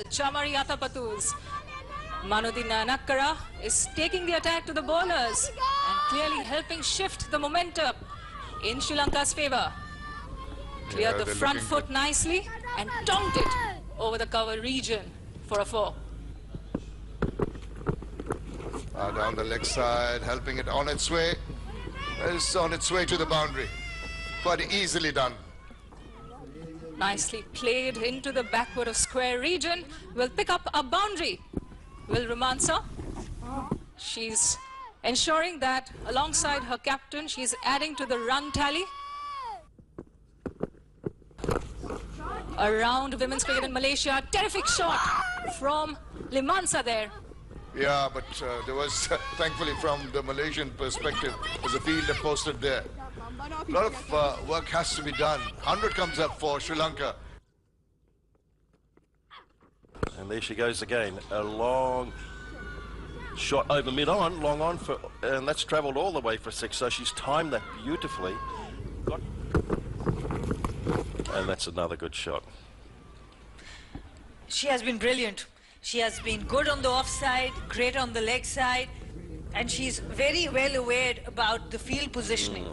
Chamari Athapatus. Manudina Nakkara is taking the attack to the bowlers and clearly helping shift the momentum in Sri Lanka's favour. Cleared the front foot nicely and tonked it over the cover region for a 4. Down the leg side, helping it on its way. It's on its way to the boundary. Quite easily done. Nicely played into the backward of square region. Will pick up a boundary. Will Romansa. She's ensuring that alongside her captain, she's adding to the run tally. Around women's cricket in Malaysia. Terrific shot from Limansa there. Yeah, but there was, thankfully from the Malaysian perspective, there's a fielder posted there. A lot of work has to be done. 100 comes up for Sri Lanka. And there she goes again. A long shot over mid-on, long on, and that's travelled all the way for 6, so she's timed that beautifully. And that's another good shot. She has been brilliant. She has been good on the offside, great on the leg side, and she's very well aware about the field positioning.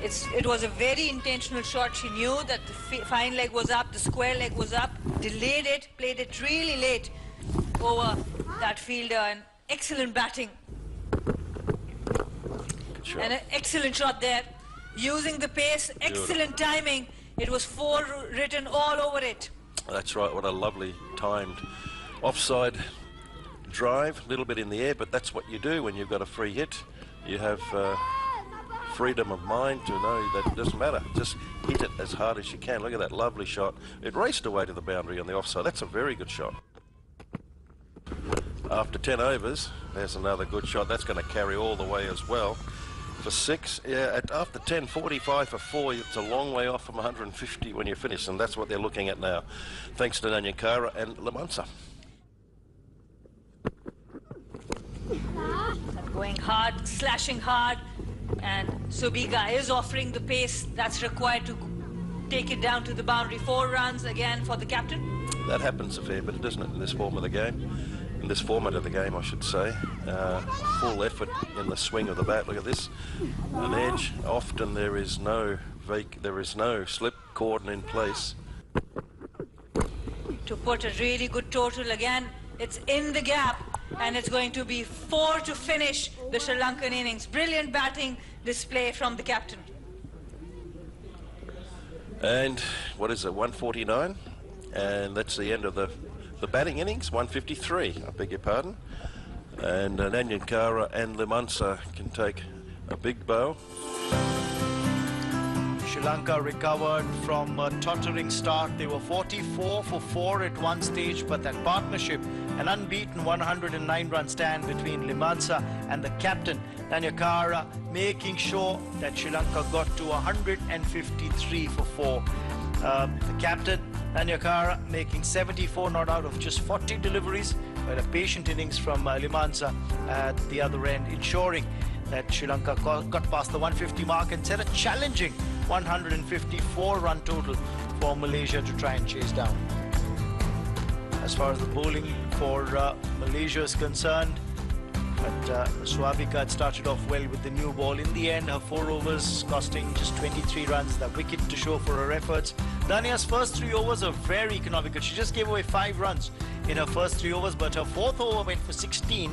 It was a very intentional shot. She knew that the fine leg was up, the square leg was up, delayed it, played it really late over that fielder, and excellent batting. And an excellent shot there. Using the pace, excellent timing. It was 4 written all over it. That's right, what a lovely timed offside drive, a little bit in the air, but that's what you do when you've got a free hit. You have freedom of mind to know that it doesn't matter, just hit it as hard as you can. Look at that lovely shot. It raced away to the boundary on the offside. That's a very good shot. After 10 overs, there's another good shot. That's going to carry all the way as well. For 6, yeah, after 10, 45 for 4, it's a long way off from 150 when you finish, and that's what they're looking at now, thanks to Nanyakara and Limansa. Going hard, slashing hard, and Subika is offering the pace that's required to take it down to the boundary. 4 runs again for the captain. That happens a fair bit, doesn't it, in this form of the game? In this format of the game, I should say. Full effort in the swing of the bat. Look at this, an edge. Often there is no slip cordon in place. To put a really good total again, it's in the gap, and it's going to be 4 to finish the Sri Lankan innings. Brilliant batting display from the captain. And what is it, 149? And that's the end of the batting innings, 153, I beg your pardon. And Nanyakara and Limansa can take a big bow. Sri Lanka recovered from a tottering start. They were 44 for 4 at one stage, but that partnership, an unbeaten 109-run stand between Limansa and the captain, Nanyakara, making sure that Sri Lanka got to 153 for 4. The captain, Nanyakara, making 74 not out of just 40 deliveries, but a patient innings from Limansa at the other end, ensuring that Sri Lanka got past the 150 mark and set a challenging 154-run total for Malaysia to try and chase down. As far as the bowling for Malaysia is concerned, but Swabika had started off well with the new ball. In the end, her 4 overs costing just 23 runs, the wicket to show for her efforts. Dania's first 3 overs are very economical. She just gave away 5 runs in her first 3 overs, but her 4th over went for 16,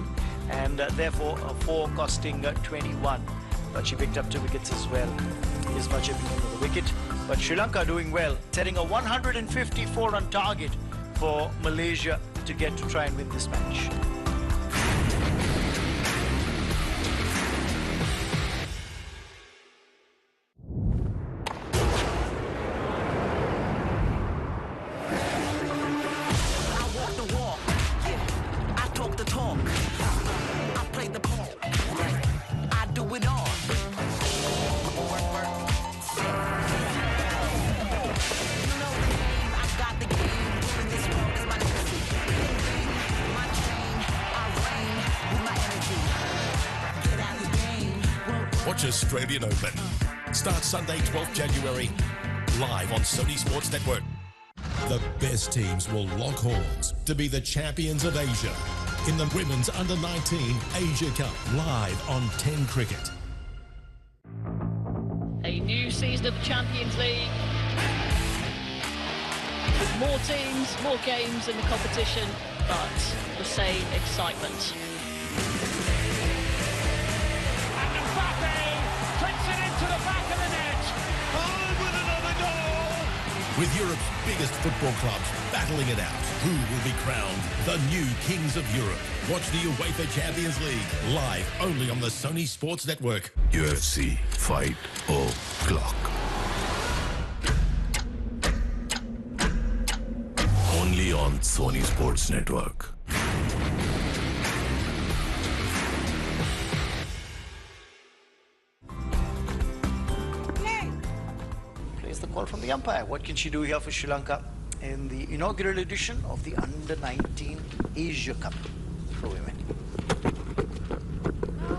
and therefore a 4 costing 21. But she picked up 2 wickets as well. Isma chipping in with the wicket. But Sri Lanka doing well, setting a 154-run target for Malaysia to get to try and win this match. Watch Australian Open. Starts Sunday, 12th January, live on Sony Sports Network. The best teams will lock horns to be the champions of Asia in the Women's Under-19 Asia Cup, live on 10 Cricket. A new season of the Champions League with more teams, more games in the competition, but the same excitement. And Mbappe puts it into the back of the net. Oh, with another goal! With Europe's biggest football clubs battling it out, who will be crowned the new kings of Europe? Watch the UEFA Champions League live only on the Sony Sports Network. UFC Fight O'Clock. Only on Sony Sports Network. Plays the call from the umpire. What can she do here for Sri Lanka in the inaugural edition of the Under-19 Asia Cup for women?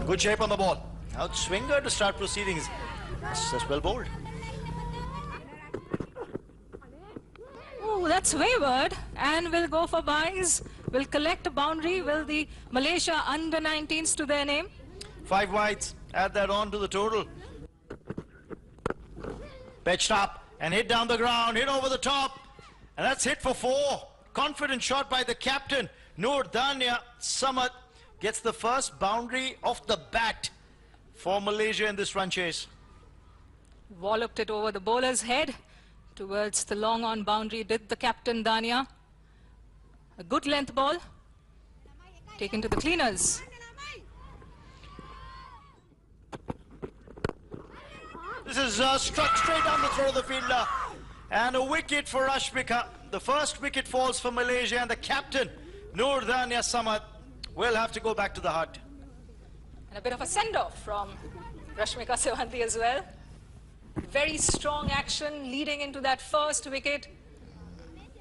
Good shape on the ball. Out swinger to start proceedings. That's well bowled. Oh, that's wayward, and will go for buys. Will collect a boundary. Will the Malaysia Under-19s to their name? 5 wides. Add that on to the total. Pitched up and hit down the ground. Hit over the top. And that's hit for 4. Confident shot by the captain. Noor Dania Samad gets the first boundary off the bat for Malaysia in this run chase. Walloped it over the bowler's head towards the long on boundary. Did the captain Dania. A good length ball. Taken to the cleaners. This is struck straight down the throat of the fielder. And a wicket for Rashmika. The first wicket falls for Malaysia, and the captain, Noor Dania Samad, will have to go back to the hut. And a bit of a send-off from Rashmika Sewanti as well. Very strong action leading into that first wicket.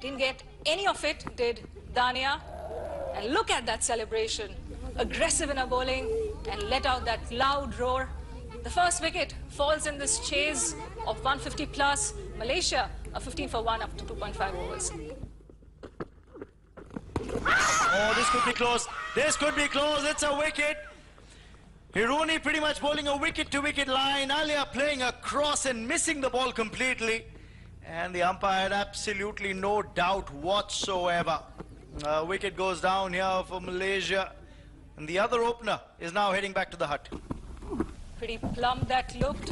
Didn't get any of it, did Dania. And look at that celebration. Aggressive in her bowling and let out that loud roar. The first wicket falls in this chase of 150 plus. Malaysia are 15 for 1 after 2.5 overs. Oh, this could be close. This could be close. It's a wicket. Hiruni pretty much bowling a wicket-to-wicket line. Alia playing across and missing the ball completely. And the umpire had absolutely no doubt whatsoever. Wicket goes down here for Malaysia. And the other opener is now heading back to the hut. Pretty plump that looked.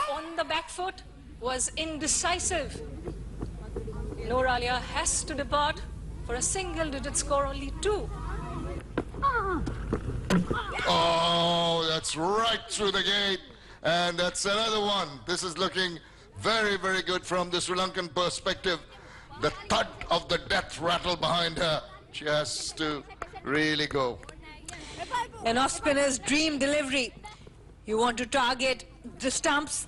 On the back foot, was indecisive. Noor Alia has to depart for a single-digit score, only 2. Oh, that's right through the gate. And that's another one. This is looking very, very good from the Sri Lankan perspective. The thud of the death rattle behind her. She has to really go. An off-spinner's dream delivery. You want to target the stumps,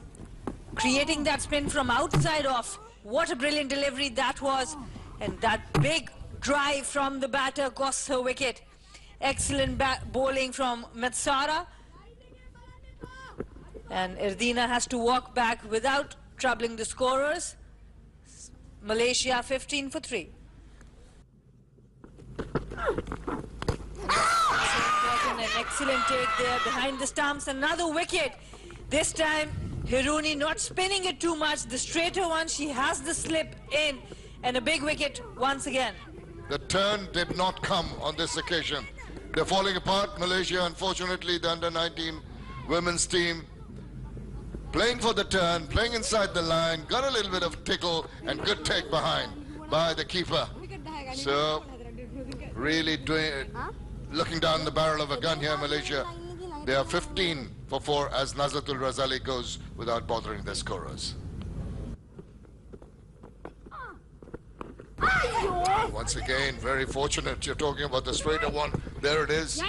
creating that spin from outside off. What a brilliant delivery that was. And that big drive from the batter costs her wicket. Excellent bowling from Matsara. And Erdina has to walk back without troubling the scorers. Malaysia 15 for 3. An excellent take there behind the stumps. Another wicket. This time Hiruni not spinning it too much. The straighter one, she has the slip in. And a big wicket once again. The turn did not come on this occasion. They're falling apart. Malaysia, unfortunately, the under-19 women's team playing for the turn, playing inside the line, got a little bit of tickle and good take behind by the keeper. So really looking down the barrel of a gun here, Malaysia. They are 15 for 4 as Nazatul Razali goes without bothering their scorers. Once again, very fortunate. You're talking about the straighter one. There it is.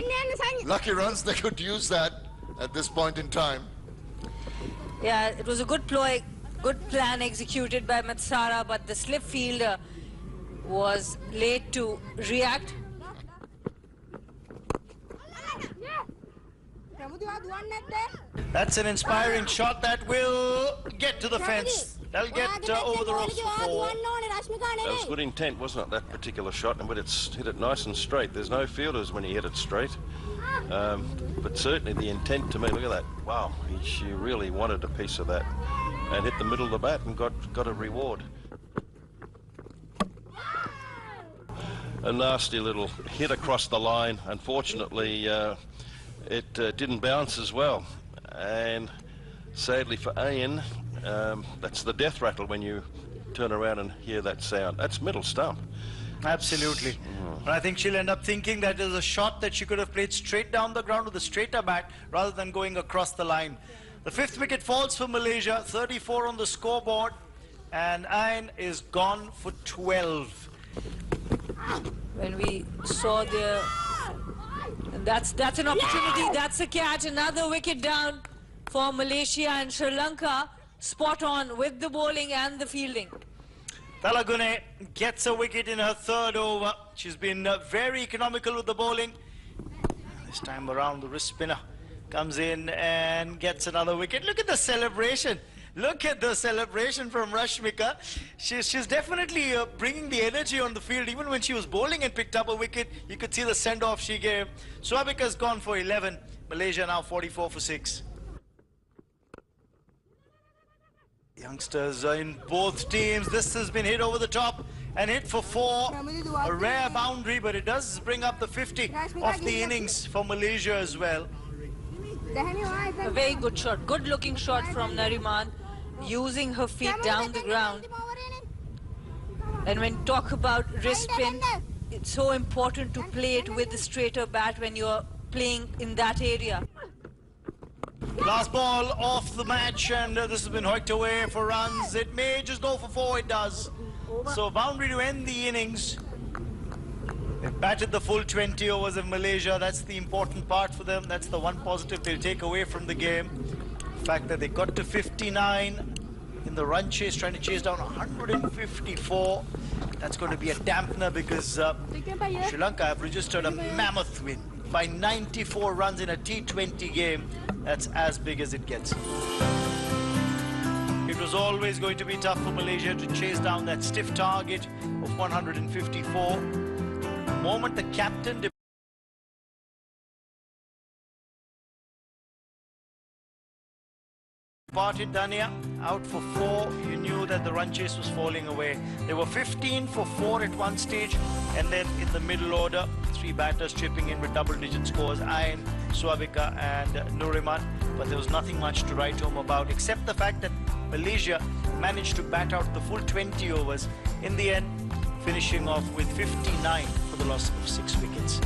Lucky runs, they could use that at this point in time. Yeah, it was a good ploy, good plan executed by Matsara, but the slip fielder was late to react. That's an inspiring shot that will get to the fence. They'll get over the ropes for 4. That was good intent, wasn't it, that particular shot? But it's hit it nice and straight. There's no fielders when he hit it straight. But certainly the intent to me, look at that. Wow, she really wanted a piece of that. And hit the middle of the bat and got a reward. A nasty little hit across the line. Unfortunately, it didn't bounce as well. And sadly for Ian, that's the death rattle when you turn around and hear that sound. That's middle stump. Absolutely. And I think she'll end up thinking that is a shot that she could have played straight down the ground with a straighter bat rather than going across the line. The 5th wicket falls for Malaysia, 34 on the scoreboard, and Ian is gone for 12. When we saw that's an opportunity, that's a catch, another wicket down for Malaysia, and Sri Lanka spot on with the bowling and the fielding. Talagune gets a wicket in her 3rd over. She's been very economical with the bowling. This time around the wrist spinner comes in and gets another wicket. Look at the celebration. Look at the celebration from Rashmika. She's definitely bringing the energy on the field. Even when she was bowling and picked up a wicket, you could see the send-off she gave. Swabika's gone for 11. Malaysia now 44 for 6. Youngsters in both teams. This has been hit over the top and hit for 4. A rare boundary, but it does bring up the 50 of the innings for Malaysia as well. A very good shot, good looking shot from Nariman, using her feet down the ground. And when talk about wrist spin, it's so important to play it with the straighter bat when you're playing in that area. Last ball off the match, and this has been hoiked away for runs. It may just go for 4, it does. So boundary to end the innings. They've batted the full 20 overs of Malaysia. That's the important part for them. That's the one positive they'll take away from the game. The fact that they got to 59 in the run chase, trying to chase down 154. That's going to be a dampener because Sri Lanka have registered a mammoth win by 94 runs in a T20 game. That's as big as it gets. It was always going to be tough for Malaysia to chase down that stiff target of 154. The moment the captain departed, Dania, out for 4, you knew that the run chase was falling away. They were 15 for 4 at one stage, and then in the middle order, 3 batters chipping in with double-digit scores, Ayn, Swabika and Nuriman. But there was nothing much to write home about, except the fact that Malaysia managed to bat out the full 20 overs, in the end finishing off with 59 for the loss of 6 wickets.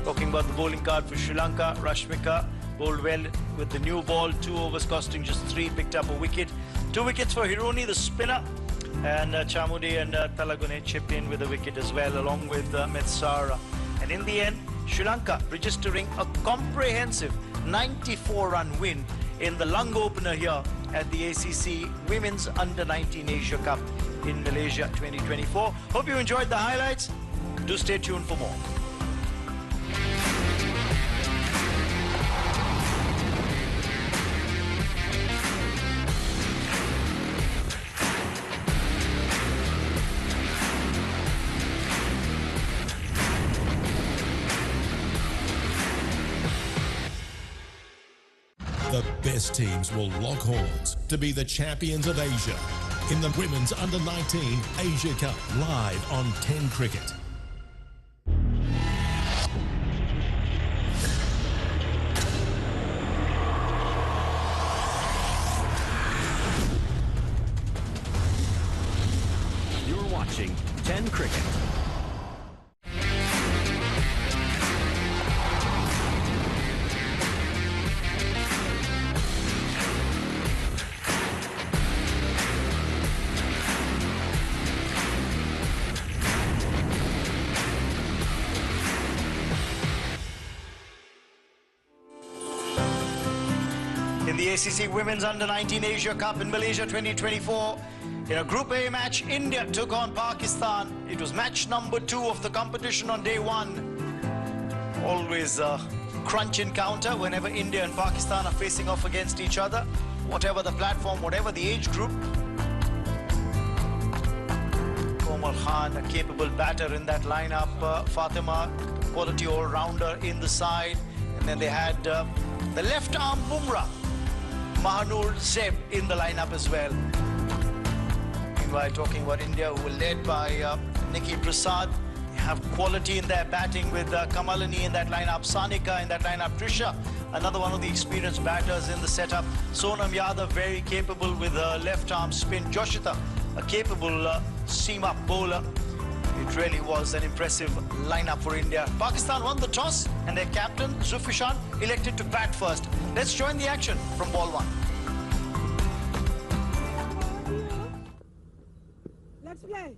Talking about the bowling card for Sri Lanka, Rashmika bowled well with the new ball, 2 overs costing just 3, picked up a wicket. 2 wickets for Hironi, the spinner, and Chamudi and Talagune chipped in with a wicket as well, along with Metsara. And in the end, Sri Lanka registering a comprehensive 94-run win in the lung opener here at the ACC Women's Under-19 Asia Cup in Malaysia 2024. Hope you enjoyed the highlights. Do stay tuned for more. The best teams will lock horns to be the champions of Asia in the Women's Under-19 Asia Cup, live on 10 Cricket. You're watching 10 Cricket. In the ACC Women's Under-19 Asia Cup in Malaysia 2024, in a Group A match, India took on Pakistan. It was match number 2 of the competition on day 1. Always a crunch encounter whenever India and Pakistan are facing off against each other, whatever the platform, whatever the age group. Komal Khan, a capable batter in that lineup. Fatima, quality all-rounder in the side. And then they had the left-arm Bumrah, Mahanur Zeb in the lineup as well. Meanwhile, talking about India, who were led by Nikki Prasad. They have quality in their batting with Kamalini in that lineup, Sanika in that lineup, Trisha, another one of the experienced batters in the setup. Sonam Yadav, very capable with her left-arm spin. Joshita, a capable seam-up bowler. It really was an impressive lineup for India. Pakistan won the toss and their captain, Zulfishan, elected to bat first. Let's join the action from ball one. Let's play.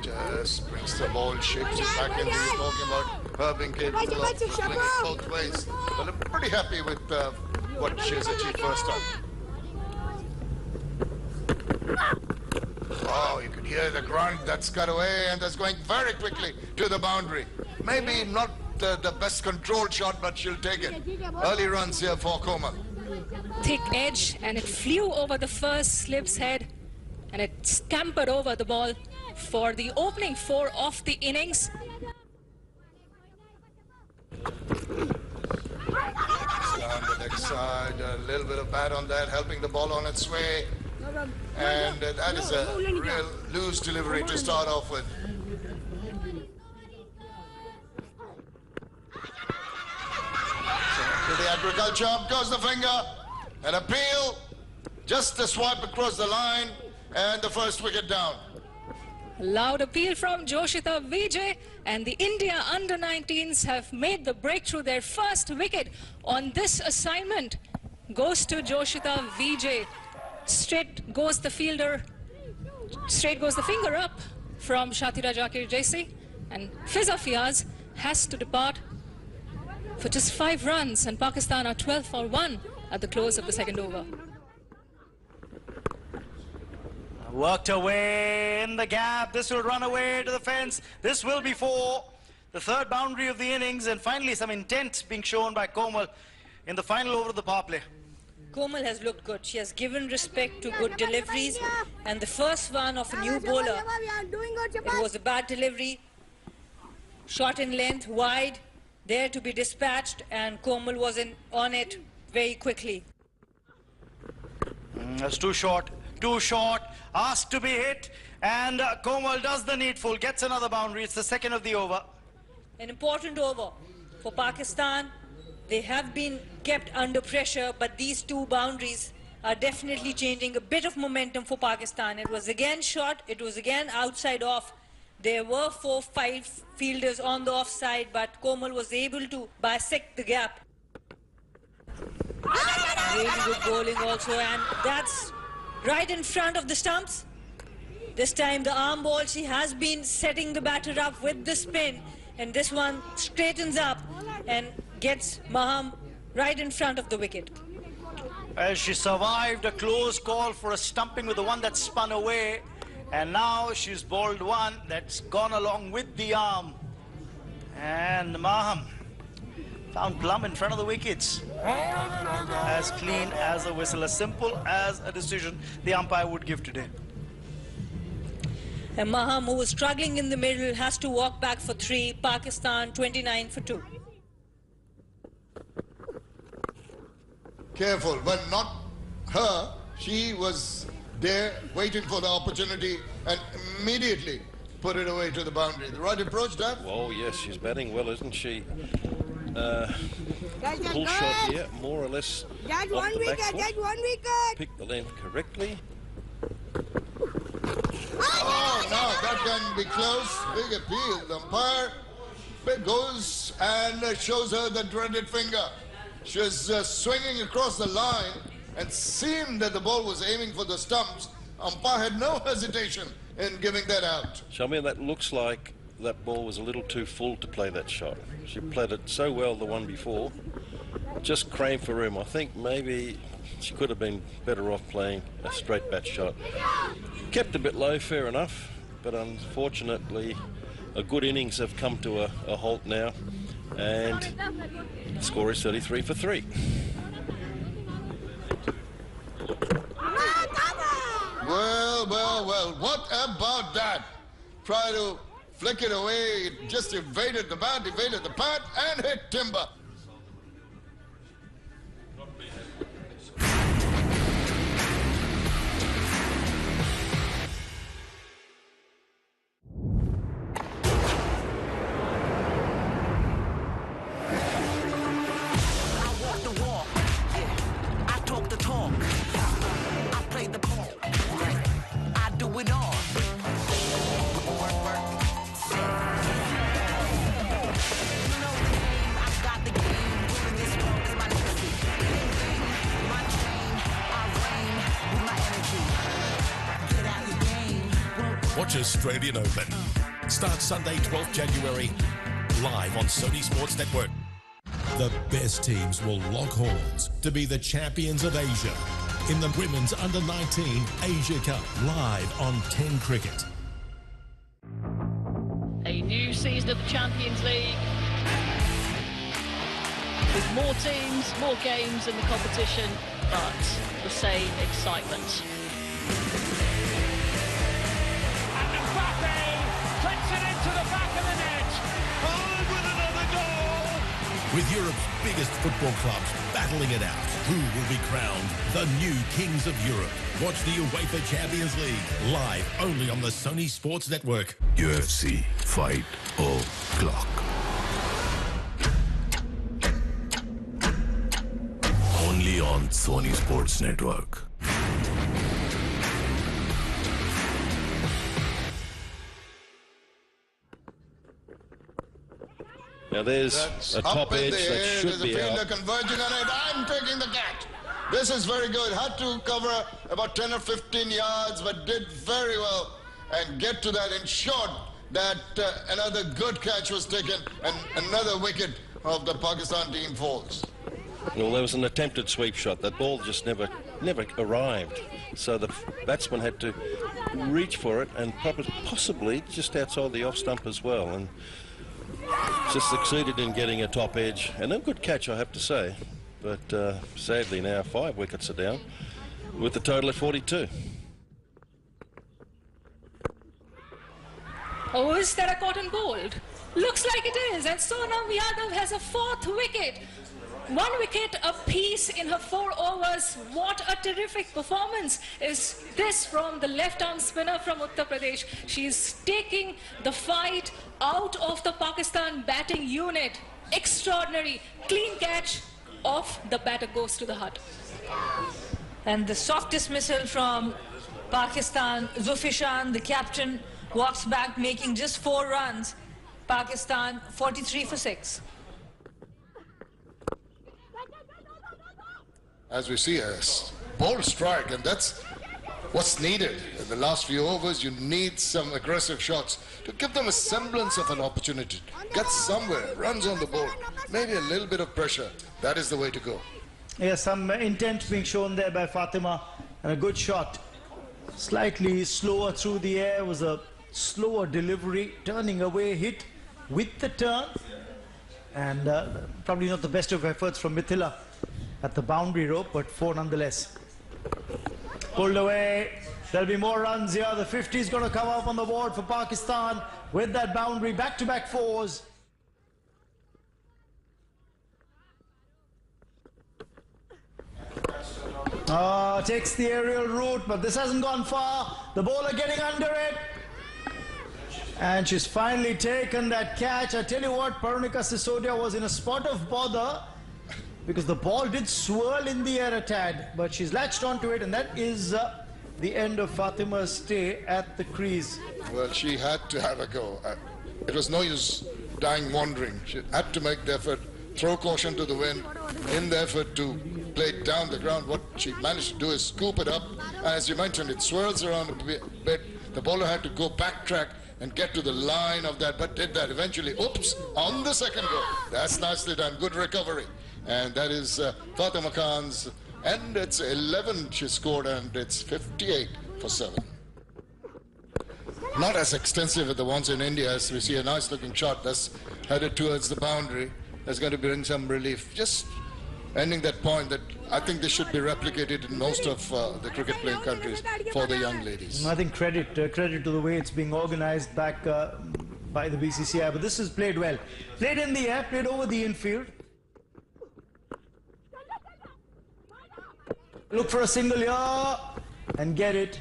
Just brings the ball, shapes it back in. We were talking about her being capable of playing it both ways. But I'm pretty happy with what she has achieved first time. Oh, you could hear the grunt that's cut away, and that's going very quickly to the boundary. Maybe not the best controlled shot, but she'll take it. Early runs here for Komal. Thick edge, and it flew over the first slip's head, and it scampered over the ball for the opening 4 of the innings. Down the next side, a little bit of bat on that, helping the ball on its way. And that is a real loose delivery to start off with. So to the agriculture, up goes the finger. An appeal, just a swipe across the line, and the first wicket down. Loud appeal from Joshita Vijay, and the India under-19s have made the breakthrough. Their first wicket on this assignment goes to Joshita Vijay. Straight goes the fielder, straight goes the finger up from Shatira Jakir Jaisi, and Fiza Fiaz has to depart for just 5 runs, and Pakistan are 12 for 1 at the close of the second over. Worked away in the gap. This will run away to the fence. This will be for the third boundary of the innings, and finally some intent being shown by Komal in the final over of the power play. Komal has looked good. She has given respect to good deliveries, and the first one of a new bowler, it was a bad delivery, short in length, wide, there to be dispatched, and Komal was on it very quickly. That's too short, asked to be hit, and Komal does the needful, gets another boundary. It's the second of the over. An important over for Pakistan. They have been kept under pressure, but these 2 boundaries are definitely changing a bit of momentum for Pakistan. It was again short, it was again outside off. There were 4-5 fielders on the offside, but Komal was able to bisect the gap. Really good bowling also, and that's right in front of the stumps. This time the arm ball, she has been setting the batter up with the spin, and this one straightens up and gets Maham right in front of the wicket. As she survived a close call for a stumping with the one that spun away, and now she's bowled one that's gone along with the arm, and Maham found plumb in front of the wickets. As clean as a whistle, as simple as a decision the umpire would give today. And Maham, who was struggling in the middle, has to walk back for 3. Pakistan 29 for 2. Careful, but not her. She was there waiting for the opportunity and immediately put it away to the boundary. The right approach, Dad? Well, yes, she's batting well, isn't she? Pull shot here, more or less off the back foot. Pick the length correctly. Oh, no, that can be close. Big appeal. The umpire goes and shows her the dreaded finger. She was swinging across the line and seemed that the ball was aiming for the stumps. Umpire had no hesitation in giving that out. Shamir, that looks like that ball was a little too full to play that shot. She played it so well the one before. Just crammed for room. I think maybe she could have been better off playing a straight bat shot. Kept a bit low, fair enough, but unfortunately a good innings have come to a halt now, and The score is 33 for 3. Well, what about that? Try to flick it away, it just evaded the bat, and hit timber. Watch Australian Open. Starts Sunday, 12th January, live on Sony Sports Network. The best teams will lock horns to be the champions of Asia in the Women's Under-19 Asia Cup, live on 10 Cricket. A new season of the Champions League, with more teams, more games in the competition, but the same excitement. With Europe's biggest football clubs battling it out, who will be crowned the new Kings of Europe? Watch the UEFA Champions League live only on the Sony Sports Network. UFC Fight O'Clock. Only on Sony Sports Network. Now there's a top edge that should be out. There's a fielder converging on it. I'm taking the catch. This is very good. Had to cover about 10 or 15 yards, but did very well and get to that. Ensured that another good catch was taken and another wicket of the Pakistan team falls. Well, there was an attempted sweep shot. That ball just never arrived. So the batsman had to reach for it and possibly just outside the off stump as well. And just succeeded in getting a top edge, and a good catch, I have to say. But sadly now 5 wickets are down, with the total at 42. Oh, is that a cotton gold? Looks like it is, and Sonam Yadav has a 4th wicket. 1 wicket apiece in her 4 overs. What a terrific performance is this from the left-arm spinner from Uttar Pradesh. She's taking the fight out of the Pakistan batting unit. Extraordinary. Clean catch off the batter, goes to the hut. And the soft dismissal from Pakistan. Zulfishan, the captain, walks back making just 4 runs. Pakistan 43 for 6. As we see, a bold strike, and that's what's needed. In the last few overs, you need some aggressive shots to give them a semblance of an opportunity. Get somewhere, runs on the board, maybe a little bit of pressure. That is the way to go. Yeah, some intent being shown there by Fatima, and a good shot. Slightly slower through the air, was a slower delivery, turning away, hit with the turn, and probably not the best of efforts from Mithila at the boundary rope, but 4 nonetheless. Pulled away. There'll be more runs here. The 50 is going to come up on the board for Pakistan with that boundary. Back-to-back 4s. Takes the aerial route, but this hasn't gone far. The bowler getting under it. And she's finally taken that catch. I tell you what, Parunika Sisodia was in a spot of bother, because the ball did swirl in the air a tad, but she's latched onto it, and that is the end of Fatima's stay at the crease. Well, she had to have a go. It was no use dying wandering. She had to make the effort, throw caution to the wind in the effort to play it down the ground. What she managed to do is scoop it up, and as you mentioned, it swirls around a bit. The bowler had to go backtrack and get to the line of that, but did that eventually. Oops, on the second go. That's nicely done. Good recovery. And that is Fatima Khan's, and it's 11 she scored, and it's 58 for 7. Not as extensive as the ones in India, as we see a nice looking shot that's headed towards the boundary. is going to bring some relief. Just ending that point that I think this should be replicated in most of the cricket playing countries for the young ladies. I think credit to the way it's being organized back by the BCCI, but this is played well. Played in the air, played over the infield. Look for a single here and get it.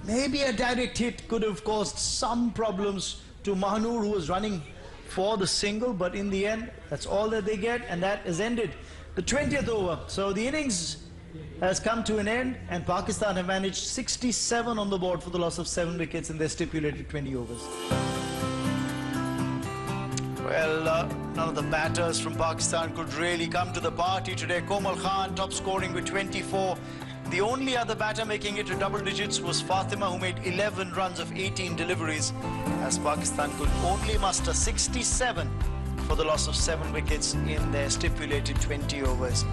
Maybe a direct hit could have caused some problems to Mahanur, who was running for the single, but in the end, that's all that they get, and that has ended the 20th over. So the innings has come to an end, and Pakistan have managed 67 on the board for the loss of 7 wickets in their stipulated 20 overs. Well, none of the batters from Pakistan could really come to the party today. Komal Khan top scoring with 24. The only other batter making it to double digits was Fatima, who made 11 runs of 18 deliveries, as Pakistan could only muster 67 for the loss of 7 wickets in their stipulated 20 overs.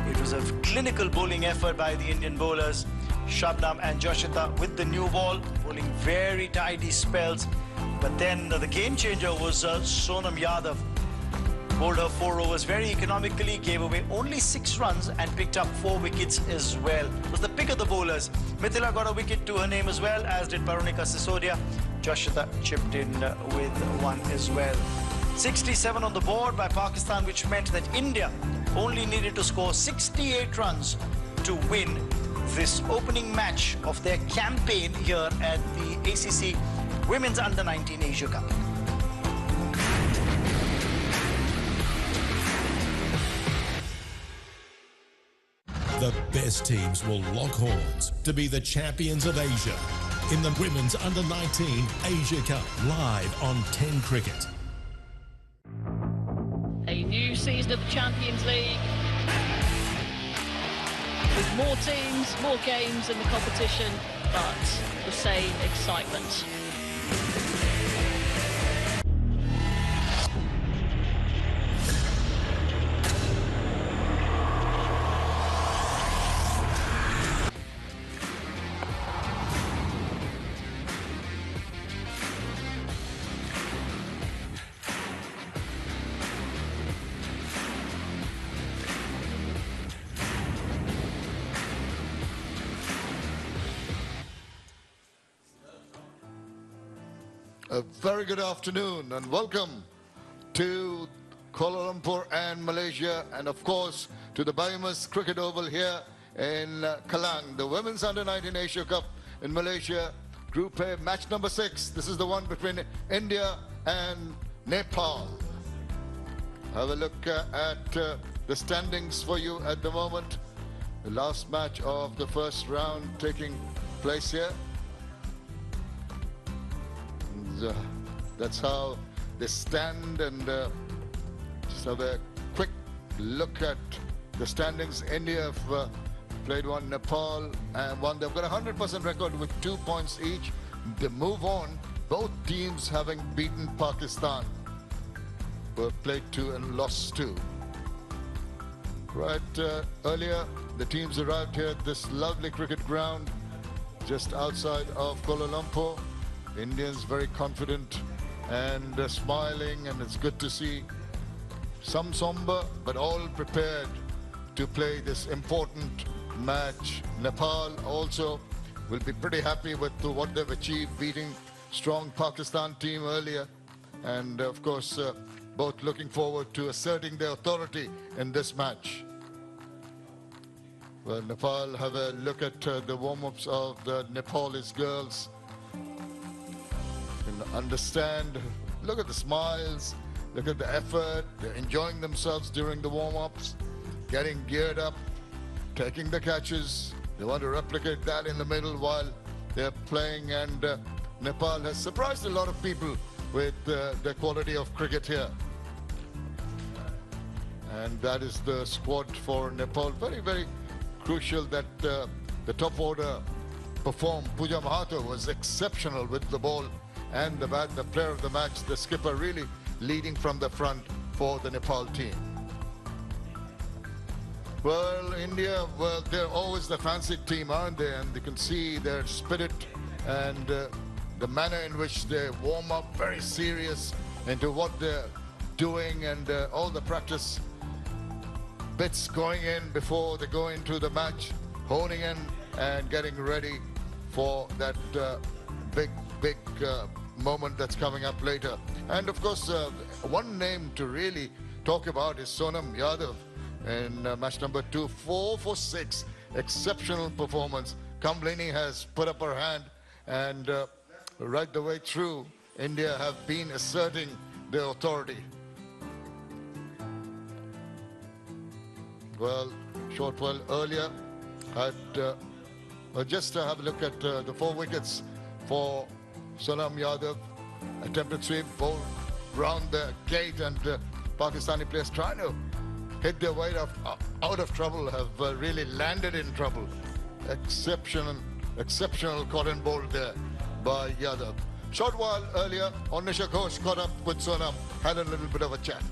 It was a clinical bowling effort by the Indian bowlers, Shabnam and Joshita, with the new ball, bowling very tidy spells. But then the game changer was Sonam Yadav. Bowled her 4 overs very economically, gave away only 6 runs and picked up 4 wickets as well. It was the pick of the bowlers. Mithila got a wicket to her name as well, as did Parunika Sisodia. Joshita chipped in with 1 as well. 67 on the board by Pakistan, which meant that India only needed to score 68 runs to win this opening match of their campaign here at the ACC Women's Under-19 Asia Cup. The best teams will lock horns to be the champions of Asia in the Women's Under-19 Asia Cup, live on 10 Cricket. A new season of the Champions League, with more teams, more games in the competition, but the same excitement. A very good afternoon and welcome to Kuala Lumpur and Malaysia, and of course to the Bahamas Cricket Oval here in Kelang, the Women's Under-19 Asia Cup in Malaysia, Group A, match number 6. This is the one between India and Nepal. Have a look at the standings for you at the moment. The last match of the first round taking place here. That's how they stand, and just have a quick look at the standings. India have played 1, Nepal and 1. They've got a 100% record with 2 points each. They move on, both teams having beaten Pakistan, who have played 2 and lost 2. Right, earlier the teams arrived here at this lovely cricket ground just outside of Kuala Lumpur. Indians very confident and smiling, and it's good to see. Some somber, but all prepared to play this important match. Nepal also will be pretty happy with what they've achieved, beating strong Pakistan team earlier. And of course, both looking forward to asserting their authority in this match. Well, Nepal, have a look at the warm-ups of the Nepalese girls. You can understand, look at the smiles, look at the effort. They're enjoying themselves during the warm-ups, getting geared up, taking the catches. They want to replicate that in the middle while they're playing, and Nepal has surprised a lot of people with the quality of cricket here. And that is the squad for Nepal. Very, very crucial that the top order performed. Pooja Mahato was exceptional with the ball and the bat, the player of the match, the skipper really leading from the front for the Nepal team. Well, India, well, they're always the fancied team, aren't they? And you can see their spirit and the manner in which they warm up, very serious into what they're doing, and all the practice bits going in before they go into the match, honing in and getting ready for that big moment that's coming up later. And of course, one name to really talk about is Sonam Yadav in match number 2, 4 for 6. Exceptional performance. Kamlini has put up her hand, and right the way through, India have been asserting their authority. Well, short while earlier, just have a look at the 4 wickets for Sonam Yadav. Attempted sweep, ball round the gate, and Pakistani players trying to hit their way out of trouble, have really landed in trouble. Exceptional cotton ball there by Yadav. Short while earlier, Onisha Ghosh caught up with Sonam, had a little bit of a chat.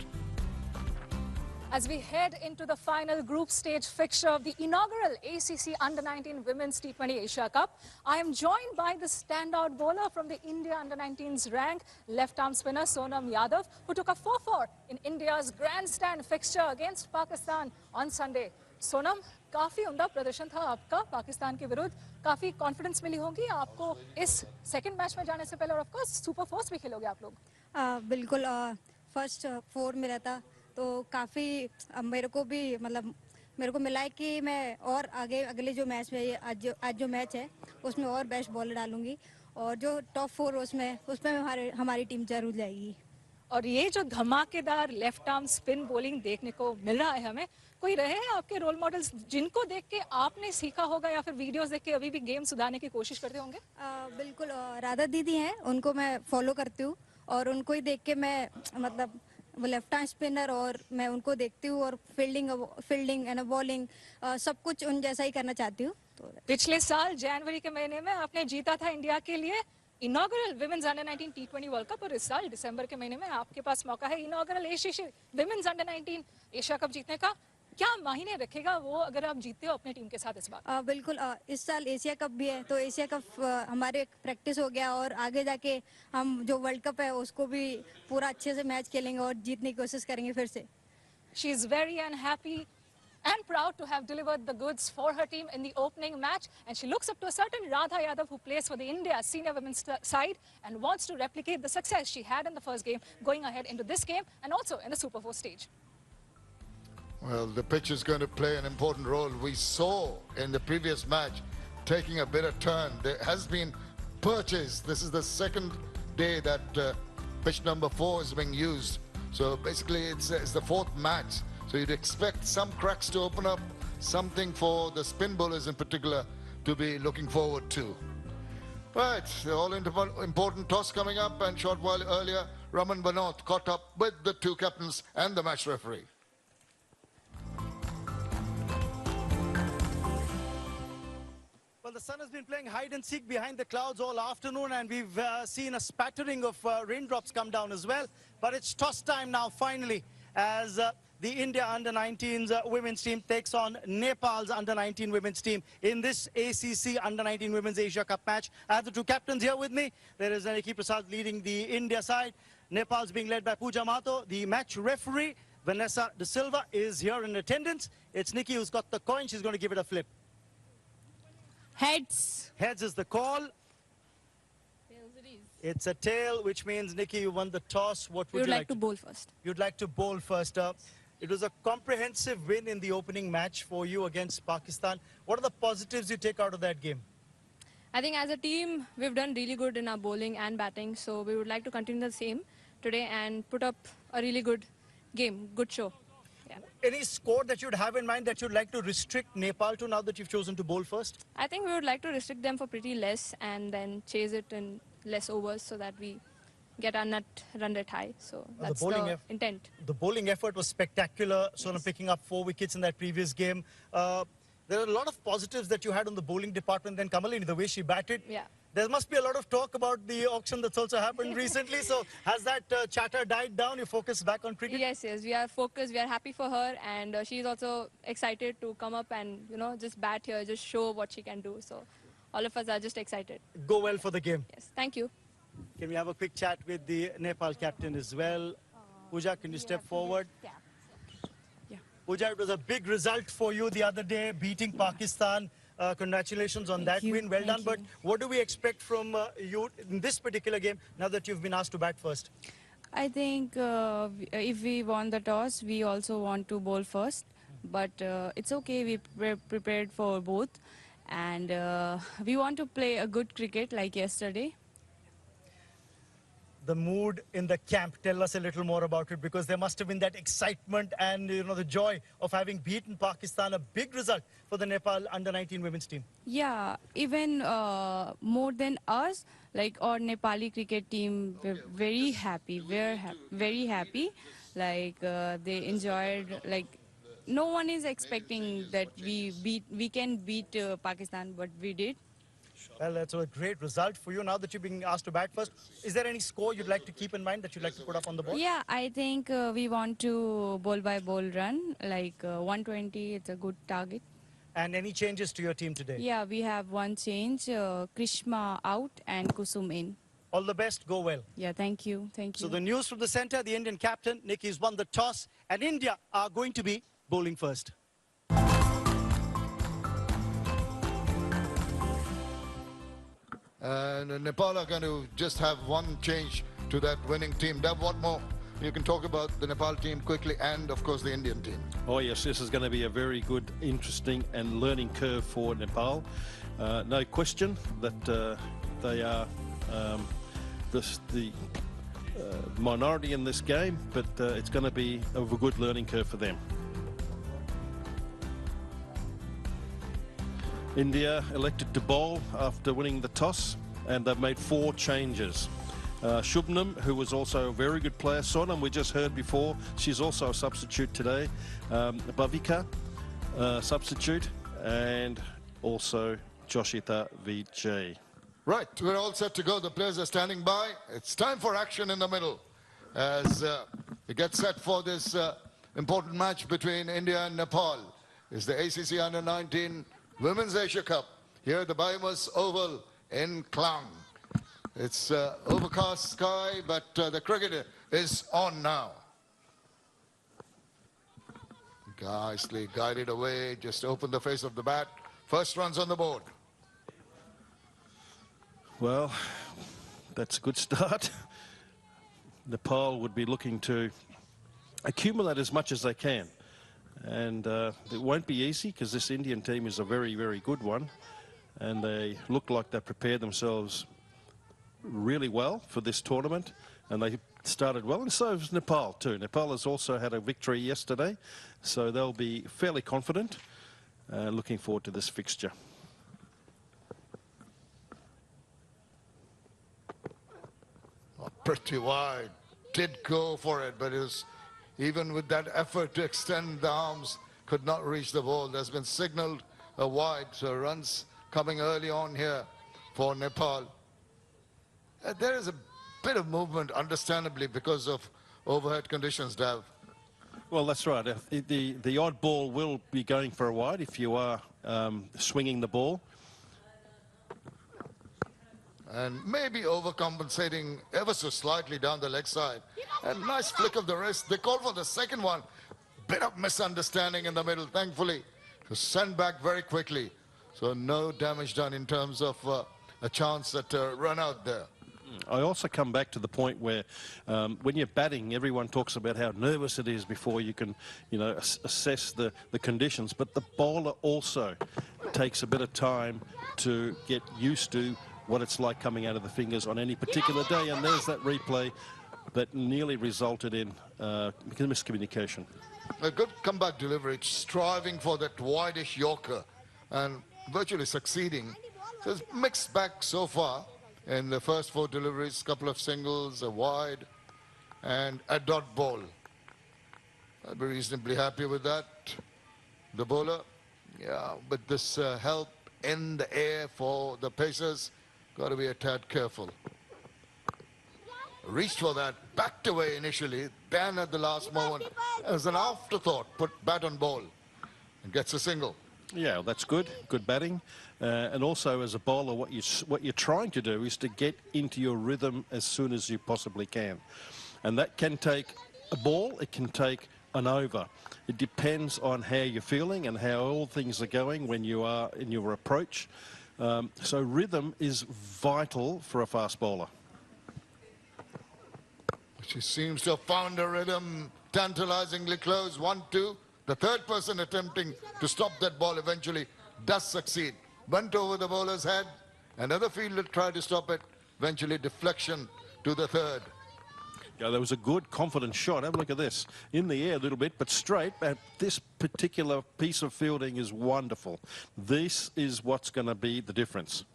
As we head into the final group stage fixture of the inaugural ACC Under-19 Women's T20 Asia Cup, I am joined by the standout bowler from the India Under-19's rank, left-arm spinner Sonam Yadav, who took a 4-4 in India's grandstand fixture against Pakistan on Sunday. Sonam, काफी उम्दा प्रदर्शन था आपका पाकिस्तान के विरुद्ध, काफी confidence मिली होगी आपको इस सेकंड मैच में जाने से पहले, और ऑफ कोर्स सुपर फोर्स भी खेलोगे आप लोग। बिल्कुल, फर्स्ट 4 में रहता तो काफ़ी मेरे को भी मतलब मेरे को मिला है कि मैं और आगे अगले जो मैच में आज जो मैच है उसमें और बेस्ट बॉल डालूंगी, और जो टॉप 4 उसमें हमारी टीम जरूर जाएगी। और ये जो धमाकेदार लेफ्ट आर्म स्पिन बॉलिंग देखने को मिल रहा है हमें, कोई रहे हैं आपके रोल मॉडल्स जिनको देख के आपने सीखा होगा या फिर वीडियोस देख के अभी भी गेम सुधारने की कोशिश करते होंगे? बिल्कुल, राधा दीदी हैं, उनको मैं फॉलो करती हूँ और उनको ही देख के मैं मतलब वो लेफ्ट आर्म स्पिनर, और मैं उनको देखती हूँ और फील्डिंग एंड बॉलिंग सब कुछ उन जैसा ही करना चाहती हूँ। तो पिछले साल जनवरी के महीने में आपने जीता था इंडिया के लिए inaugural women's under-19 T20 world cup, और इस साल दिसंबर के महीने में आपके पास मौका है inaugural ACC women's under-19 Asia cup जीतने का। क्या मायने रखेगा वो अगर आप जीतते हो अपने टीम के साथ इस बार? बिल्कुल, इस साल एशिया कप भी है तो एशिया कप हमारे प्रैक्टिस हो गया, और आगे जाके हम जो वर्ल्ड कप है उसको भी पूरा अच्छे से मैच खेलेंगे और जीतने की कोशिश करेंगे फिर से। She is very unhappy and proud to have delivered the goods for her team in the opening match, and she looks up to a certain Radha Yadav who plays for the India senior women's side and wants to replicate the success she had in the first game going ahead into this game and also in the Super 4 stage. Well, the pitch is going to play an important role. We saw in the previous match taking a bit of turn. There has been purchase. This is the second day that pitch number 4 is being used. So basically it's the 4th match. So you'd expect some cracks to open up, something for the spin bowlers in particular to be looking forward to. Right, the all-important toss coming up, and short while earlier, Raman Banot caught up with the 2 captains and the match referee. Well, the sun has been playing hide and seek behind the clouds all afternoon, and we've seen a spattering of raindrops come down as well. But it's toss time now, finally, as the India Under-19's women's team takes on Nepal's Under-19 women's team in this ACC Under-19 Women's Asia Cup match. I have the 2 captains here with me. There is Nikki Prasad leading the India side. Nepal's being led by Pooja Mato. The match referee, Vanessa De Silva, is here in attendance. It's Nikki who's got the coin. She's going to give it a flip. Heads. Heads is the call. Tails it is. It's a tail, which means, Nikki, you won the toss. What would you like to bowl first? You'd like to bowl first. It was a comprehensive win in the opening match for you against Pakistan. What are the positives you take out of that game? I think as a team, we've done really good in our bowling and batting. So we would like to continue the same today and put up a really good game, good show. Yeah. Any score that you'd have in mind that you'd like to restrict Nepal to now that you've chosen to bowl first? I think we would like to restrict them for pretty less and then chase it in less overs so that we get our run rate high. So that's the intent. The bowling effort was spectacular. Sonam picking up 4 wickets in that previous game. There are a lot of positives that you had on the bowling department. Then Kamalini, the way she batted. Yeah. There must be a lot of talk about the auction that's also happened recently. So has that chatter died down? You focus back on cricket? Yes, we are focused. We are happy for her, and she's also excited to come up and just bat here, just show what she can do. So all of us are just excited. Go well for the game. Yes, thank you. Can we have a quick chat with the Nepal captain as well? Pooja, can you step forward? Yeah. Pooja, it was a big result for you the other day, beating Pakistan. Congratulations on that win. Well done. But what do we expect from you in this particular game now that you've been asked to bat first? I think if we won the toss, we also want to bowl first. But it's okay, we prepared for both. And we want to play a good cricket like yesterday. The mood in the camp, tell us a little more about it, because there must have been that excitement and the joy of having beaten Pakistan, a big result for the Nepal under-19 women's team. Yeah, even more than us, like our Nepali cricket team, we're very happy. Very happy. Like they enjoyed. Like no one is expecting that we can beat Pakistan, but we did. Well, that's a great result for you. Now that you're being asked to bat first, is there any score you'd like to keep in mind that you'd like to put up on the board? Yeah, I think we want to ball by ball run, like 120. It's a good target. And any changes to your team today? Yeah, we have one change, Krishma out and Kusum in. All the best, go well. Yeah, thank you, thank you. So the news from the centre, the Indian captain, Nikki's won the toss, and India are going to be bowling first. And Nepal are going to just have one change to that winning team. Dev, what more? You can talk about the Nepal team quickly and, of course, the Indian team. Oh, yes, this is going to be a very good, interesting and learning curve for Nepal. No question that they are the minority in this game, but it's going to be a good learning curve for them. India elected to bowl after winning the toss, and they've made 4 changes. Shubnam, who was also a very good player, Sonam, we just heard before, she's also a substitute today. Bhavika, substitute, and also Joshita Vijay. Right, we're all set to go. The players are standing by. It's time for action in the middle as it gets set for this important match between India and Nepal. It's the ACC Under-19 Women's Asia Cup here at the Baimas Oval in Klang. It's overcast sky, but the cricket is on now. Nicely guided away, just opened the face of the bat. First runs on the board. Well, that's a good start. Nepal would be looking to accumulate as much as they can. And it won't be easy because this Indian team is a very, very good one. And they look like they prepared themselves really well for this tournament. And they started well, and so has Nepal too. Nepal has also had a victory yesterday. So they'll be fairly confident. Looking forward to this fixture. Oh, pretty wide. Did go for it, but it was... Even with that effort to extend the arms, could not reach the ball. There's been signaled a wide, so runs coming early on here for Nepal. There is a bit of movement, understandably, because of overhead conditions, Dav. Well, that's right. The odd ball will be going for a wide if you are swinging the ball. And maybe overcompensating ever so slightly down the leg side. A nice flick of the wrist. They called for the second one. Bit of misunderstanding in the middle, thankfully. It was sent back very quickly. So no damage done in terms of a chance at a run out there. I also come back to the point where when you're batting, everyone talks about how nervous it is before you can, assess the conditions. But the bowler also takes a bit of time to get used to what it's like coming out of the fingers on any particular day. And there's that replay that nearly resulted in miscommunication. A good comeback delivery, striving for that wideish Yorker and virtually succeeding. So it's mixed back so far in the first 4 deliveries, couple of singles, a wide, and a dot ball. I'd be reasonably happy with that. The bowler, yeah, with this help in the air for the pacers, got to be a tad careful. Reached for that, backed away initially, then at the last moment, as an afterthought, put bat on ball and gets a single. Yeah, that's good. Good batting. And also as a bowler, what you're trying to do is to get into your rhythm as soon as you possibly can. And that can take a ball, it can take an over. It depends on how you're feeling and how all things are going when you are in your approach. So rhythm is vital for a fast bowler. She seems to have found a rhythm tantalizingly close. 1-2. The third person attempting to stop that ball eventually does succeed. Went over the bowler's head. Another fielder tried to stop it. Eventually deflection to the third. Yeah, there was a good, confident shot. Have a look at this. In the air a little bit, but straight. And this particular piece of fielding is wonderful. This is what's going to be the difference.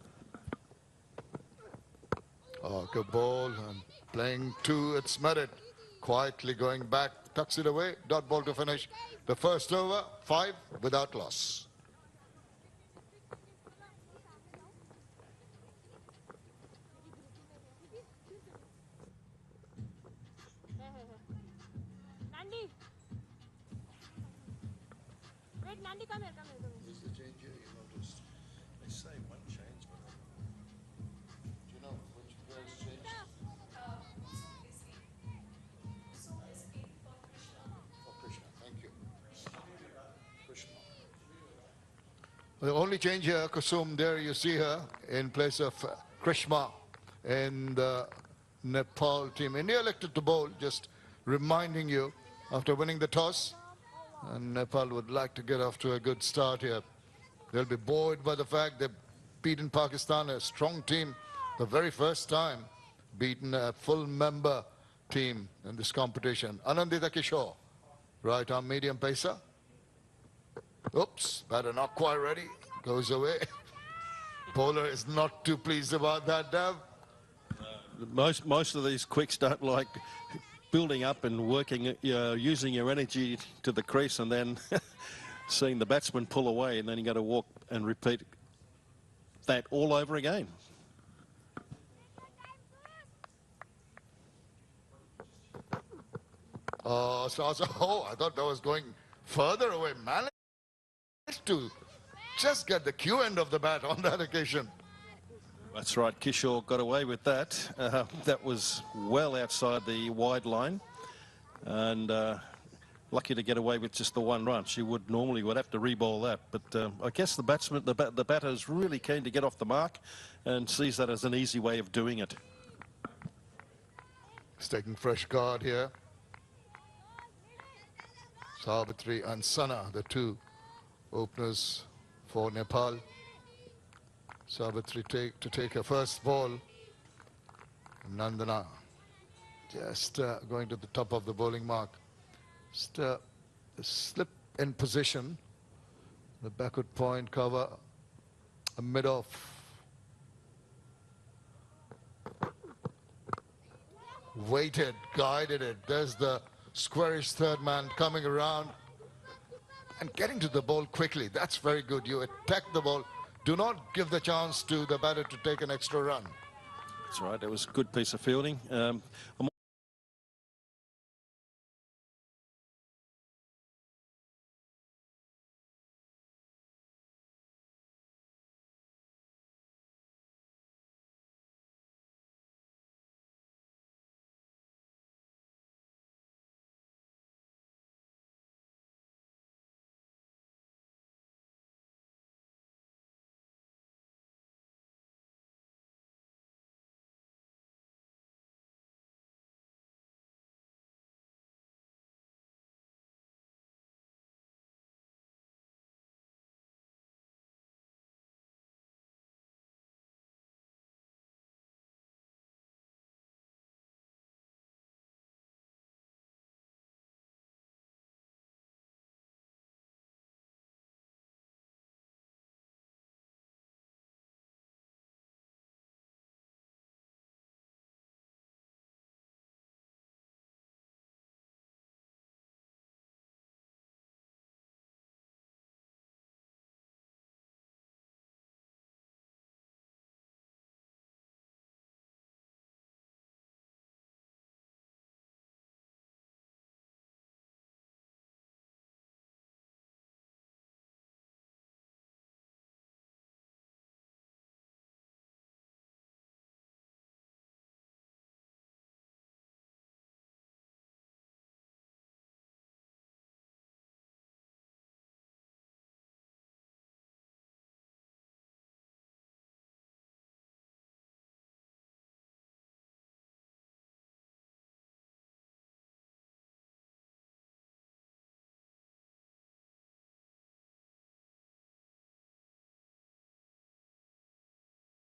Oh, good ball. And playing two, it's Merit. Quietly going back, tucks it away. Dot ball to finish the first over. 5 without loss. Nandi. Wait, Nandi, come here, come here. Is the change here? You noticed? They say one change, but do you know which players changed? For Krishna, thank you. Krishna. The only change here, Kusum, there you see her in place of Krishna in the Nepal team. India elected to bowl, just reminding you, after winning the toss. And Nepal would like to get off to a good start here. They'll be buoyed by the fact they've beaten Pakistan, a strong team, the very first time beaten a full member team in this competition. Anandita Kishore, right arm medium pacer. Oops, batter not quite ready, goes away. Bowler is not too pleased about that, Dev. Most of these quicks don't like building up and working, using your energy to the crease and then seeing the batsman pull away, and then you got to walk and repeat that all over again. Oh, I thought that was going further away. Managed to just get the Q end of the bat on that occasion. That's right, Kishore got away with that. That was well outside the wide line, and lucky to get away with just the one run. She would have to re-bowl that, but I guess the batsman, the batter is really keen to get off the mark and sees that as an easy way of doing it. He's taking fresh guard here. Savitri and Sana, the two openers for Nepal. Savitri to take her first ball. Nandana just going to the top of the bowling mark. Just slip in position. The backward point cover. A mid-off. Waited, guided it. There's the squarish third man coming around and getting to the ball quickly. That's very good. You attack the ball. Do not give the chance to the batter to take an extra run. That's right. It was a good piece of fielding.